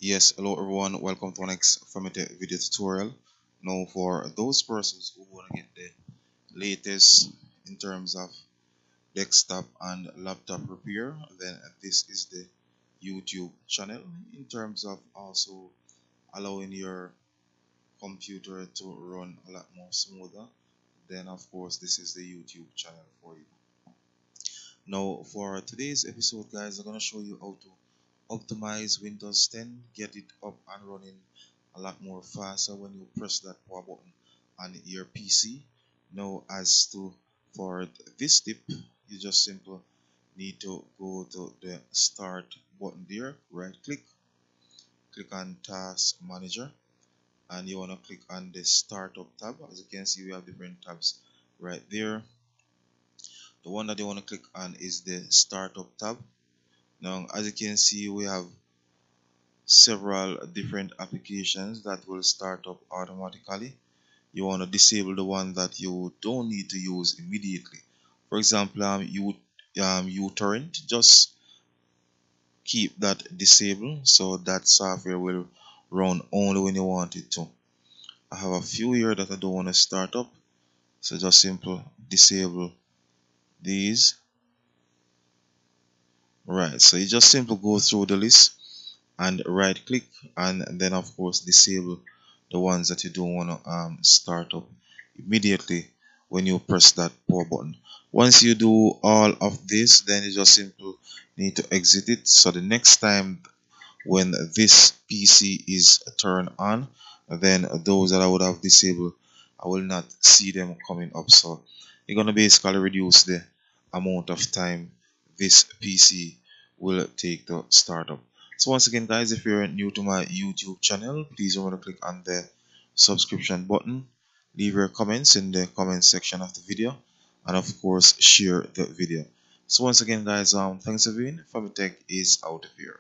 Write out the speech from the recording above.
Yes, hello everyone, welcome to our next informative video tutorial. Now for those persons who want to get the latest in terms of desktop and laptop repair, then this is the YouTube channel. In terms of also allowing your computer to run a lot more smoother, then of course this is the YouTube channel for you. Now for today's episode, guys, I'm going to show you how to optimize Windows 10, get it up and running a lot more faster when you press that power button on your PC. Now as to for this tip, you just simply need to go to the start button there, right click on task manager, and you want to click on the startup tab. As you can see, we have different tabs right there. The one that you want to click on is the startup tab. Now as you can see, we have several different applications that will start up automatically. You want to disable the one that you don't need to use immediately. For example, uTorrent, just keep that disabled so that software will run only when you want it to. I have a few here that I don't want to start up, so just simple disable these. Right, so you just simply go through the list and right click, and then of course disable the ones that you don't want to start up immediately when you press that power button. Once you do all of this, then you just simply need to exit it, so the next time when this PC is turned on, then those that I would have disabled, I will not see them coming up. So you're gonna basically reduce the amount of time this PC will take to start up. So once again, guys, if you're new to my YouTube channel, please remember to click on the subscription button, leave your comments in the comment section of the video, and of course share the video. So once again, guys, thanks for viewing. Tech is out of here.